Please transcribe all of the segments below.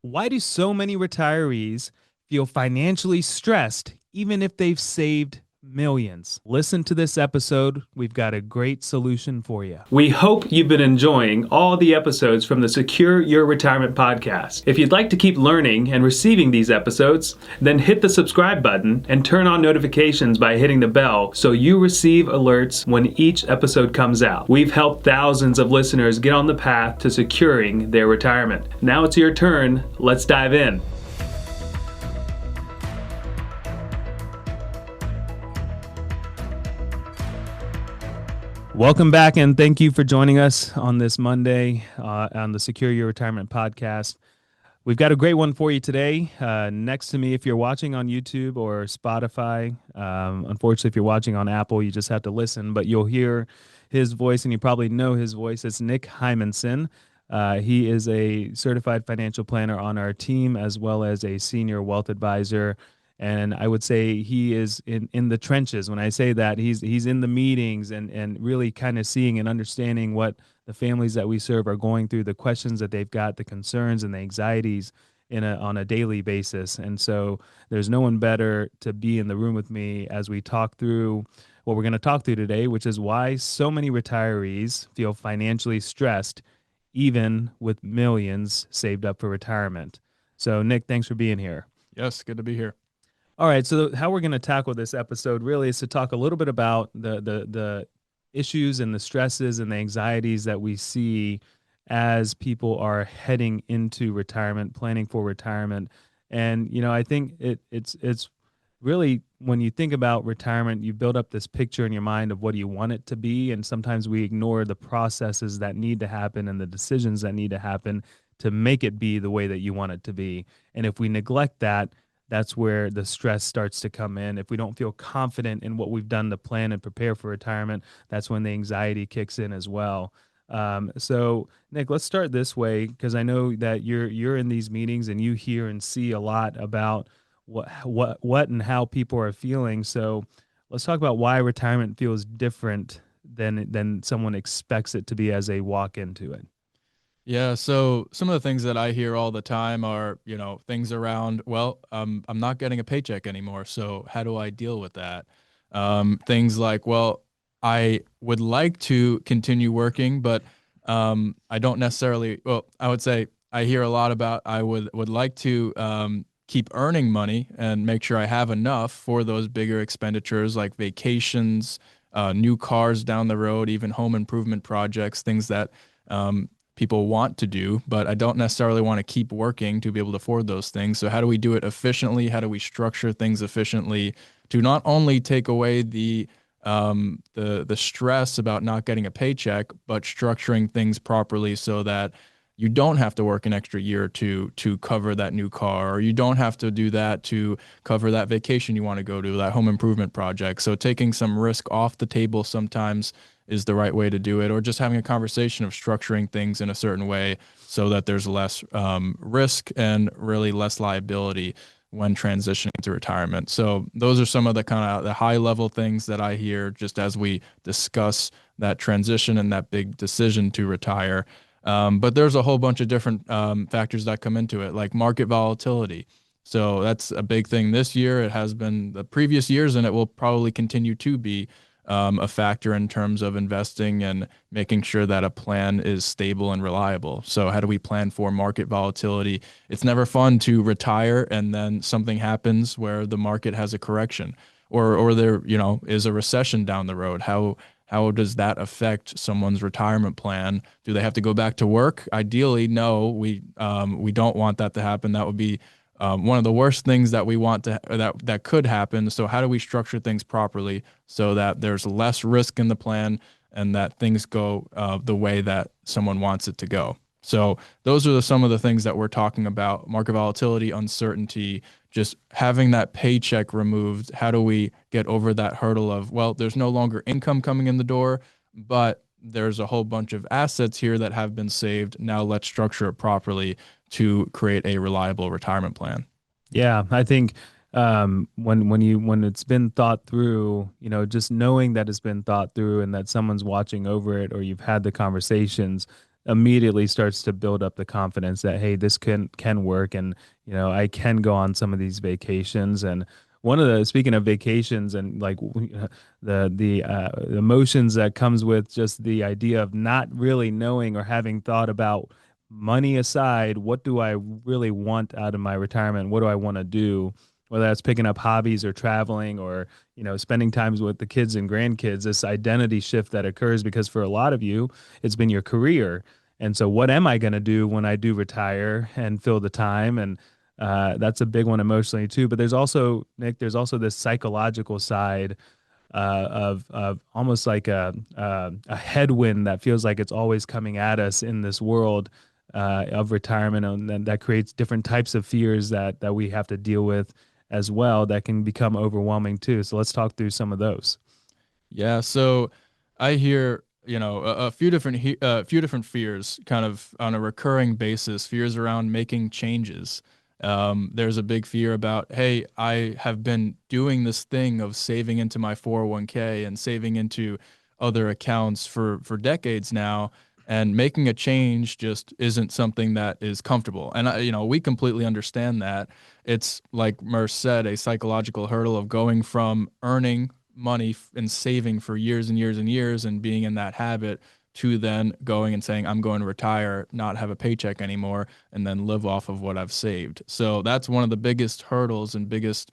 Why do so many retirees feel financially stressed even if they've saved millions? Listen to this episode. We've got a great solution for you. We hope you've been enjoying all the episodes from the Secure Your Retirement podcast. If you'd like to keep learning and receiving these episodes, then hit the subscribe button and turn on notifications by hitting the bell so you receive alerts when each episode comes out. We've helped thousands of listeners get on the path to securing their retirement. Now it's your turn. Let's dive in. Welcome back, and thank you for joining us on this Monday on the Secure Your Retirement podcast. We've got a great one for you today. Next to me, if you're watching on YouTube or Spotify, unfortunately, if you're watching on Apple, you just have to listen, but you'll hear his voice, and you probably know his voice. It's Nick Hymanson. He is a certified financial planner on our team, as well as a senior wealth advisor. And I would say he is in the trenches. When I say that, he's in the meetings and really kind of seeing and understanding what the families that we serve are going through, the questions that they've got, the concerns and the anxieties on a daily basis. And so there's no one better to be in the room with me as we talk through what we're going to talk through today, which is why so many retirees feel financially stressed, even with millions saved up for retirement. So Nick, thanks for being here. Yes, good to be here. All right, so how we're going to tackle this episode really is to talk a little bit about the issues and the stresses and the anxieties that we see as people are heading into retirement, planning for retirement. And I think it's really, when you think about retirement, you build up this picture in your mind of what you want it to be, and sometimes we ignore the processes that need to happen and the decisions that need to happen to make it be the way that you want it to be. And if we neglect that, that's where the stress starts to come in. If we don't feel confident in what we've done to plan and prepare for retirement, that's when the anxiety kicks in as well. So Nick, let's start this way, because I know that you're in these meetings and you hear and see a lot about what and how people are feeling. So let's talk about why retirement feels different than someone expects it to be as they walk into it. Yeah, so some of the things that I hear all the time are, things around, I'm not getting a paycheck anymore, so how do I deal with that? Things like, I would like to continue working, but I don't necessarily, I would say I hear a lot about I would like to keep earning money and make sure I have enough for those bigger expenditures like vacations, new cars down the road, even home improvement projects, things that people want to do, but I don't necessarily want to keep working to be able to afford those things. So how do we do it efficiently? How do we structure things efficiently to not only take away the stress about not getting a paycheck, but structuring things properly so that you don't have to work an extra year or two to cover that new car, or you don't have to do that to cover that vacation you want to go to, that home improvement project. So taking some risk off the table sometimes is the right way to do it, or just having a conversation of structuring things in a certain way so that there's less risk and really less liability when transitioning to retirement. So those are some of the kind of the high level things that I hear just as we discuss that transition and that big decision to retire. But there's a whole bunch of different factors that come into it, like market volatility. So that's a big thing this year. It has been the previous years, and it will probably continue to be a factor in terms of investing and making sure that a plan is stable and reliable. So how do we plan for market volatility? It's never fun to retire and then something happens where the market has a correction or there, is a recession down the road. How does that affect someone's retirement plan? Do they have to go back to work? Ideally, no, we don't want that to happen. That would be one of the worst things that we want to that could happen. So how do we structure things properly so that there's less risk in the plan and that things go the way that someone wants it to go? So those are some of the things that we're talking about: market volatility, uncertainty, just having that paycheck removed. How do we get over that hurdle of, there's no longer income coming in the door, but there's a whole bunch of assets here that have been saved. Now let's structure it properly to create a reliable retirement plan. Yeah, I think when it's been thought through, just knowing that it's been thought through and that someone's watching over it, or you've had the conversations, immediately starts to build up the confidence that, hey, this can work, and I can go on some of these vacations. And one of the speaking of vacations and like the emotions that comes with just the idea of not really knowing or having thought about money aside, what do I really want out of my retirement? What do I want to do? Whether that's picking up hobbies or traveling or, spending times with the kids and grandkids, this identity shift that occurs because for a lot of you, it's been your career. And so what am I going to do when I do retire and fill the time? And that's a big one emotionally too. But there's also, Nick, there's also this psychological side of almost like a headwind that feels like it's always coming at us in this world of retirement, and then that creates different types of fears that we have to deal with as well that can become overwhelming too. So let's talk through some of those. Yeah, so I hear, a few different few different fears kind of on a recurring basis, fears around making changes. There's a big fear about, hey, I have been doing this thing of saving into my 401k and saving into other accounts for decades now, and making a change just isn't something that is comfortable. And we completely understand that. It's like Murs said, a psychological hurdle of going from earning money and saving for years and years and years and being in that habit to then going and saying, I'm going to retire, not have a paycheck anymore, and then live off of what I've saved. So that's one of the biggest hurdles and biggest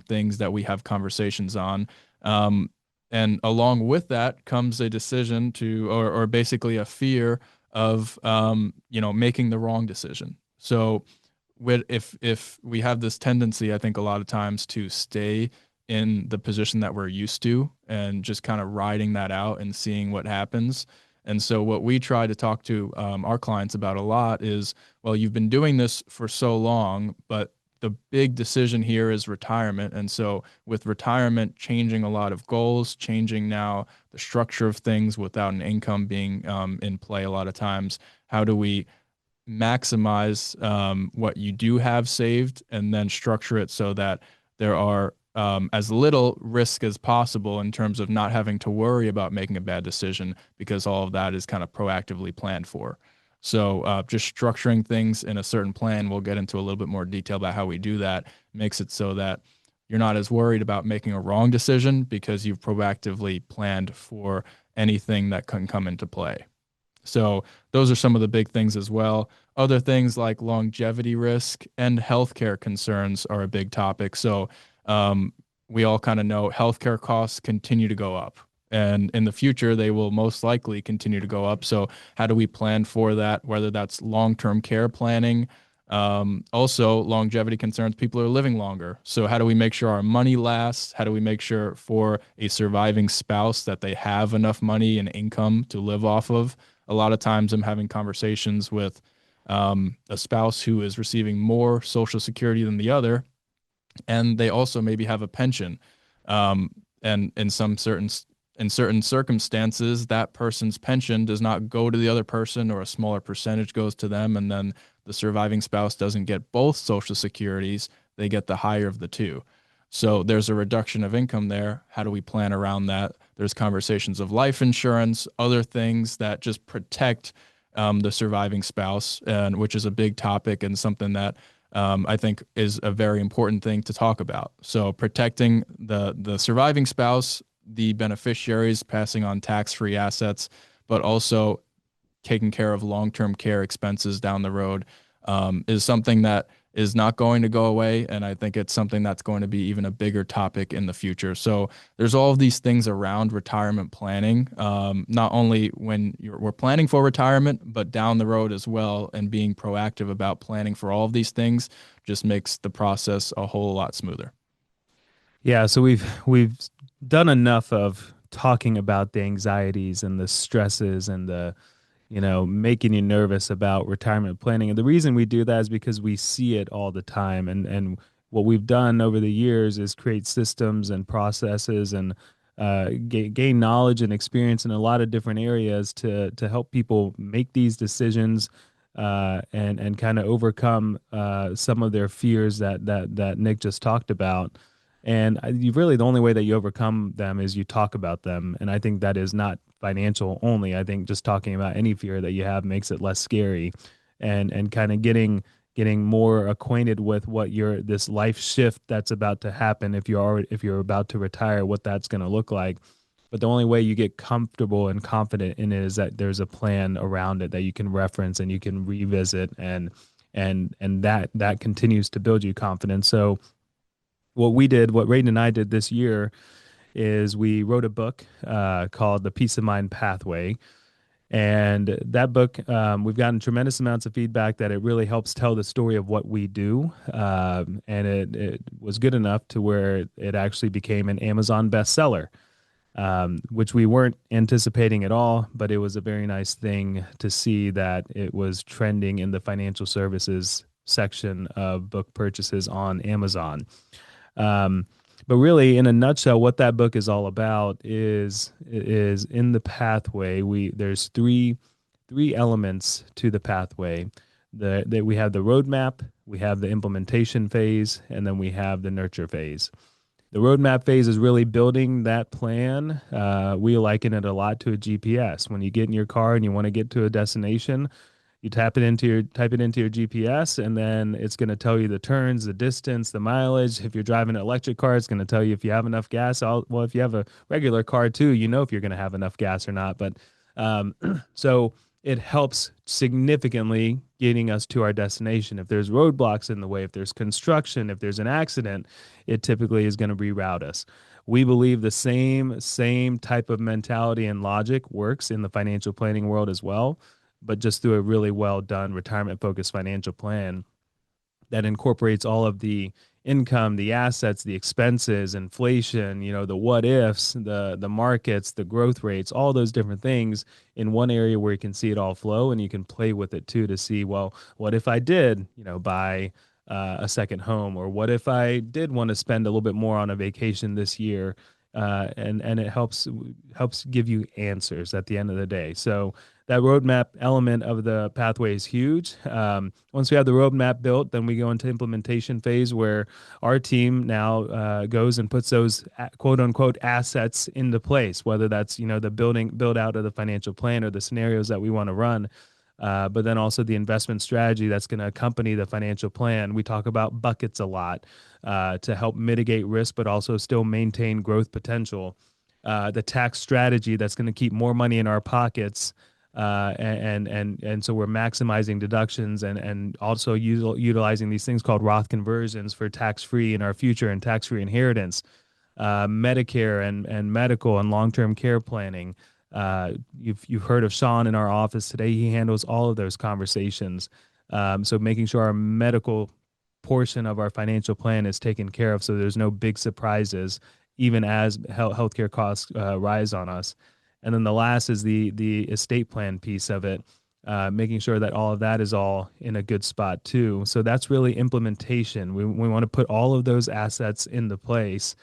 things that we have conversations on. Um, and along with that comes a decision to, or basically a fear of, making the wrong decision. So if we have this tendency, I think a lot of times to stay in the position that we're used to and just kind of riding that out and seeing what happens. And so what we try to talk to our clients about a lot is, well, you've been doing this for so long, but the big decision here is retirement. And so with retirement, changing a lot of goals, changing now the structure of things without an income being in play a lot of times, how do we maximize what you do have saved and then structure it so that there are as little risk as possible in terms of not having to worry about making a bad decision because all of that is kind of proactively planned for. So just structuring things in a certain plan, we'll get into a little bit more detail about how we do that, makes it so that you're not as worried about making a wrong decision because you've proactively planned for anything that can come into play. So those are some of the big things as well. Other things like longevity risk and healthcare concerns are a big topic. So um, we all kind of know healthcare costs continue to go up. And in the future, they will most likely continue to go up. So, how do we plan for that? Whether that's long term care planning, also longevity concerns, people are living longer. So, how do we make sure our money lasts? How do we make sure for a surviving spouse that they have enough money and income to live off of? A lot of times, I'm having conversations with a spouse who is receiving more Social Security than the other, and they also maybe have a pension. Um, and in certain circumstances, that person's pension does not go to the other person, or a smaller percentage goes to them, and then the surviving spouse doesn't get both Social Securities; they get the higher of the two. So there's a reduction of income there. How do we plan around that? There's conversations of life insurance, other things that just protect the surviving spouse, and which is a big topic and something that I think is a very important thing to talk about. So protecting the surviving spouse, the beneficiaries, passing on tax-free assets, but also taking care of long-term care expenses down the road is something that is not going to go away. And I think it's something that's going to be even a bigger topic in the future. So there's all of these things around retirement planning, not only when we're planning for retirement, but down the road as well. And being proactive about planning for all of these things just makes the process a whole lot smoother. Yeah, so we've done enough of talking about the anxieties and the stresses and the making you nervous about retirement planning. And the reason we do that is because we see it all the time. And what we've done over the years is create systems and processes and gain knowledge and experience in a lot of different areas to help people make these decisions and kind of overcome some of their fears that Nick just talked about. And you really, the only way that you overcome them is you talk about them. And I think that is not financial only. I think just talking about any fear that you have makes it less scary, and kind of getting more acquainted with what your this life shift that's about to happen if you're about to retire, what that's going to look like. But the only way you get comfortable and confident in it is that there's a plan around it that you can reference and you can revisit, and that continues to build you confidence. So what Raiden and I did this year is we wrote a book called The Peace of Mind Pathway. And that book, we've gotten tremendous amounts of feedback that it really helps tell the story of what we do. And it was good enough to where it actually became an Amazon bestseller, which we weren't anticipating at all. But it was a very nice thing to see that it was trending in the financial services section of book purchases on Amazon. Um, but really, in a nutshell, what that book is all about is in the pathway. There's three elements to the pathway. That we have the roadmap, we have the implementation phase, and then we have the nurture phase. The roadmap phase is really building that plan. We liken it a lot to a GPS. When you get in your car and you want to get to a destination, you type it into your GPS, and then it's going to tell you the turns, the distance, the mileage. If you're driving an electric car, it's going to tell you if you have enough gas. Well, if you have a regular car too, you know if you're going to have enough gas or not. But um, so it helps significantly getting us to our destination. If there's roadblocks in the way, if there's construction, if there's an accident, it typically is going to reroute us. We believe the same type of mentality and logic works in the financial planning world as well, but just through a really well done retirement focused financial plan that incorporates all of the income, the assets, the expenses, inflation, the what ifs, the markets, the growth rates, all those different things in one area where you can see it all flow, and you can play with it too to see, well, what if I did, buy a second home, or what if I did want to spend a little bit more on a vacation this year, and it helps give you answers at the end of the day. So that roadmap element of the pathway is huge. Once we have the roadmap built, then we go into implementation phase where our team now goes and puts those quote unquote assets into place, whether that's the build out of the financial plan or the scenarios that we want to run. But then also the investment strategy that's going to accompany the financial plan. We talk about buckets a lot to help mitigate risk, but also still maintain growth potential. The tax strategy that's going to keep more money in our pockets, and so we're maximizing deductions, and also utilizing these things called Roth conversions for tax free in our future and tax free inheritance, Medicare and medical and long term care planning. You've heard of Sean in our office today. He handles all of those conversations. So making sure our medical portion of our financial plan is taken care of, so there's no big surprises, even as healthcare costs rise on us. And then the last is the estate plan piece of it, making sure that all of that is all in a good spot too. So that's really implementation. We want to put all of those assets into place.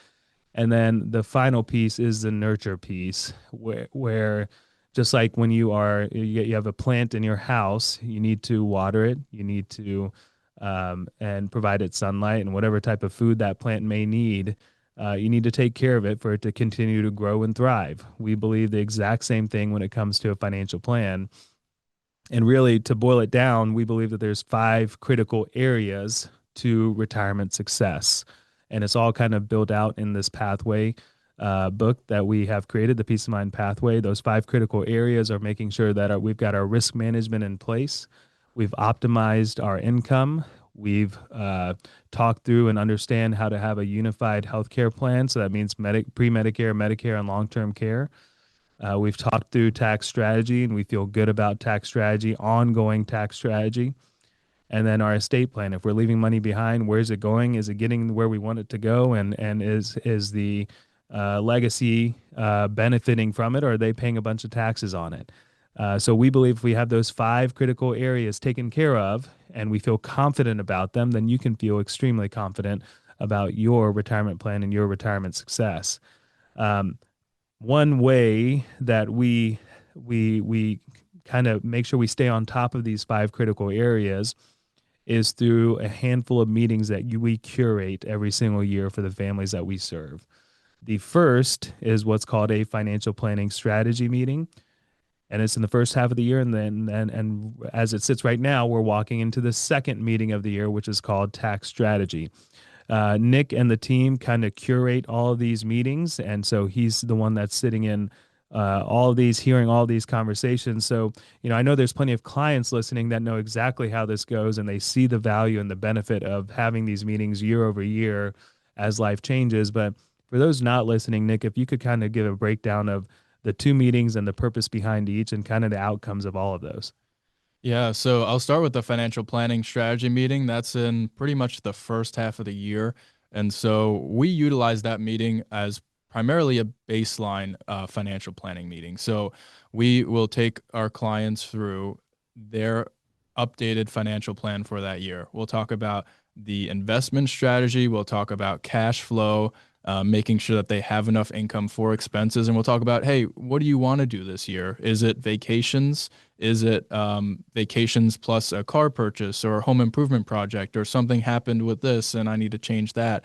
And then the final piece is the nurture piece, where just like when you have a plant in your house, you need to water it, you need to and provide it sunlight and whatever type of food that plant may need. You need to take care of it for it to continue to grow and thrive. We believe the exact same thing when it comes to a financial plan. And really, to boil it down, we believe that there's five critical areas to retirement success. And it's all kind of built out in this pathway book that we have created, the Peace of Mind Pathway. Those five critical areas are making sure that we've got our risk management in place. We've optimized our income. We've talked through and understand how to have a unified healthcare plan. So that means pre-Medicare, Medicare, and long-term care. We've talked through tax strategy, and we feel good about tax strategy, ongoing tax strategy. And then our estate plan. If we're leaving money behind, where's it going? Is it getting where we want it to go? And is the legacy benefiting from it, or are they paying a bunch of taxes on it? So we believe if we have those five critical areas taken care of and we feel confident about them, then you can feel extremely confident about your retirement plan and your retirement success. Um, One way that we kind of make sure we stay on top of these five critical areas is through a handful of meetings that we curate every single year for the families that we serve. The first is what's called a financial planning strategy meeting, and it's in the first half of the year. And then, and as it sits right now, we're walking into the second meeting of the year, which is called tax strategy. Nick and the team kind of curate all of these meetings, and so he's the one that's sitting in all of these, hearing all these conversations. So, I know there's plenty of clients listening that know exactly how this goes, and they see the value and the benefit of having these meetings year over year as life changes. But for those not listening, Nick, if you could kind of give a breakdown of the two meetings and the purpose behind each, and kind of the outcomes of all of those. Yeah, so I'll start with the financial planning strategy meeting. That's in pretty much the first half of the year. And so we utilize that meeting as primarily a baseline financial planning meeting. So we will take our clients through their updated financial plan for that year. We'll talk about the investment strategy, we'll talk about cash flow, making sure that they have enough income for expenses. And we'll talk about, hey, what do you want to do this year? Is it vacations? Is it vacations plus a car purchase or a home improvement project, or something happened with this and I need to change that?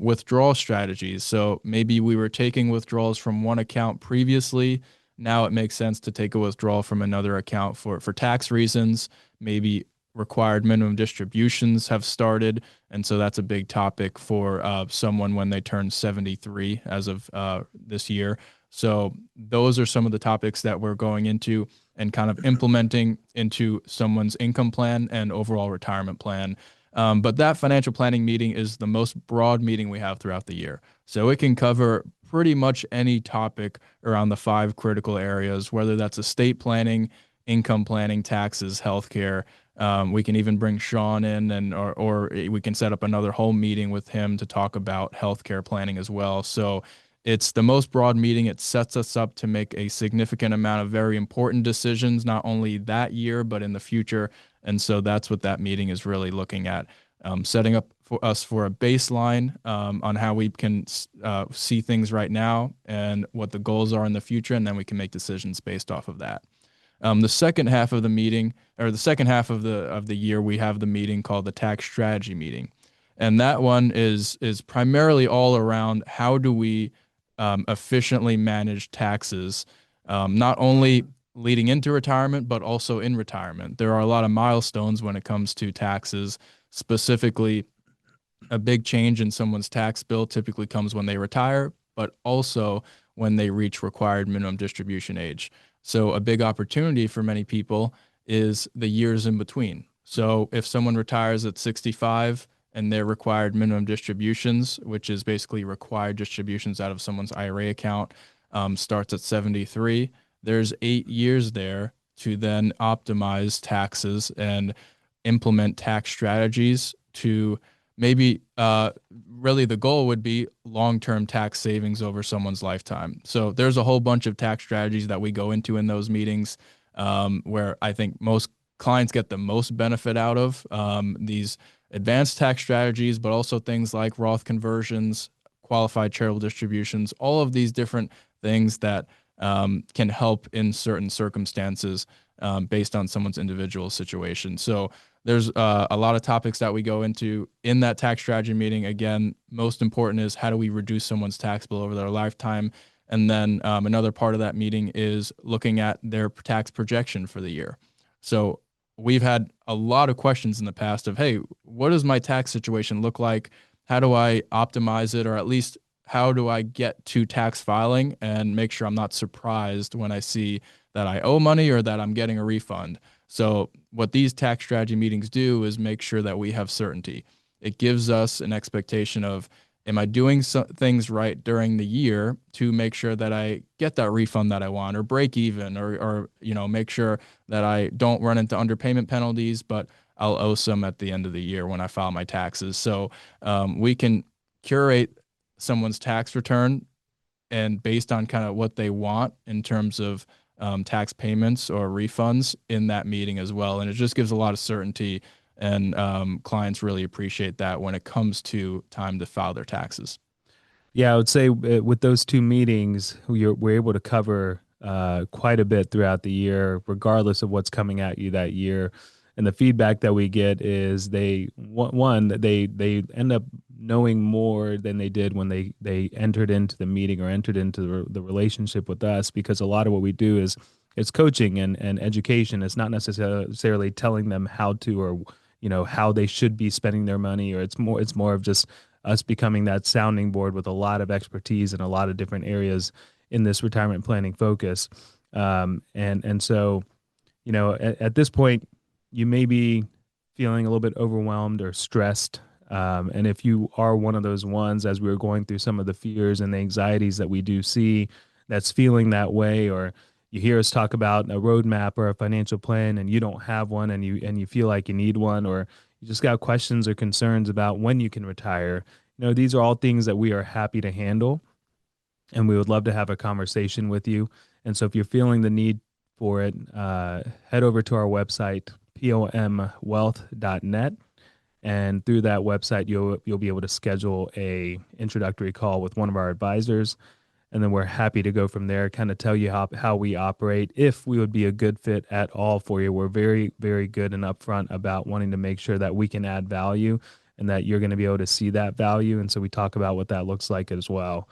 Withdrawal strategies. So maybe we were taking withdrawals from one account previously. Now it makes sense to take a withdrawal from another account for tax reasons. Maybe required minimum distributions have started. And so that's a big topic for someone when they turn 73 as of this year. So those are some of the topics that we're going into and kind of implementing into someone's income plan and overall retirement plan. But that financial planning meeting is the most broad meeting we have throughout the year. So it can cover pretty much any topic around the five critical areas, whether that's estate planning, income planning, taxes, healthcare. We can even bring Sean in, or we can set up another whole meeting with him to talk about healthcare planning as well. So it's the most broad meeting. It sets us up to make a significant amount of very important decisions, not only that year, but in the future. And so that's what that meeting is really looking at, setting up for us for a baseline on how we can see things right now and what the goals are in the future. And then we can make decisions based off of that. The second half of the meeting, or the second half of the year, we have the meeting called the tax strategy meeting, and that one is primarily all around how do we efficiently manage taxes, not only leading into retirement, but also in retirement. There are a lot of milestones when it comes to taxes. Specifically, a big change in someone's tax bill typically comes when they retire, but also when they reach required minimum distribution age. So a big opportunity for many people is the years in between. So if someone retires at 65 and their required minimum distributions, which is basically required distributions out of someone's IRA account, starts at 73, there's 8 years there to then optimize taxes and implement tax strategies to maybe really the goal would be long-term tax savings over someone's lifetime. So there's a whole bunch of tax strategies that we go into in those meetings, where I think most clients get the most benefit out of these advanced tax strategies, but also things like Roth conversions, qualified charitable distributions, all of these different things that can help in certain circumstances based on someone's individual situation. So there's a lot of topics that we go into in that tax strategy meeting. Again, most important is how do we reduce someone's tax bill over their lifetime? And then another part of that meeting is looking at their tax projection for the year. So we've had a lot of questions in the past of, hey, what does my tax situation look like? How do I optimize it? Or at least how do I get to tax filing and make sure I'm not surprised when I see that I owe money or that I'm getting a refund? So what these tax strategy meetings do is make sure that we have certainty. It gives us an expectation of, am I doing things right during the year to make sure that I get that refund that I want, or break even, or make sure that I don't run into underpayment penalties, but I'll owe some at the end of the year when I file my taxes. So we can curate someone's tax return and based on kind of what they want in terms of tax payments or refunds in that meeting as well. And it just gives a lot of certainty, and clients really appreciate that when it comes to time to file their taxes. Yeah, I would say with those two meetings, we're able to cover quite a bit throughout the year, regardless of what's coming at you that year. And the feedback that we get is they end up knowing more than they did when they entered into the meeting or entered into the relationship with us, because a lot of what we do is it's coaching and education. It's not necessarily telling them how to, or how they should be spending their money, or it's more of just us becoming that sounding board with a lot of expertise in a lot of different areas in this retirement planning focus. And so, at this point, you may be feeling a little bit overwhelmed or stressed. And if you are one of those ones, as we were going through some of the fears and the anxieties that we do see, that's feeling that way, or you hear us talk about a roadmap or a financial plan and you don't have one, and you feel like you need one, or you just got questions or concerns about when you can retire, these are all things that we are happy to handle, and we would love to have a conversation with you. And so if you're feeling the need for it, head over to our website, pomwealth.net. And through that website, you'll be able to schedule a introductory call with one of our advisors. And then we're happy to go from there, kind of tell you how we operate, if we would be a good fit at all for you. We're very, very good and upfront about wanting to make sure that we can add value and that you're going to be able to see that value. And so we talk about what that looks like as well.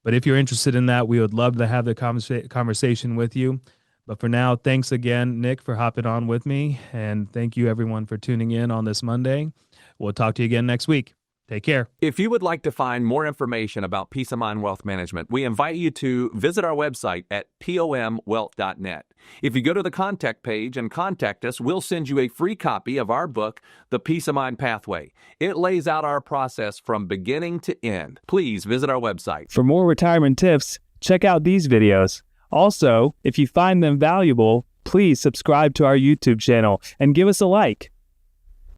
But if you're interested in that, we would love to have the conversation with you. But for now, thanks again, Nick, for hopping on with me. And thank you, everyone, for tuning in on this Monday. We'll talk to you again next week. Take care. If you would like to find more information about Peace of Mind Wealth Management, we invite you to visit our website at pomwealth.net. If you go to the contact page and contact us, we'll send you a free copy of our book, The Peace of Mind Pathway. It lays out our process from beginning to end. Please visit our website. For more retirement tips, check out these videos. Also, if you find them valuable, please subscribe to our YouTube channel and give us a like.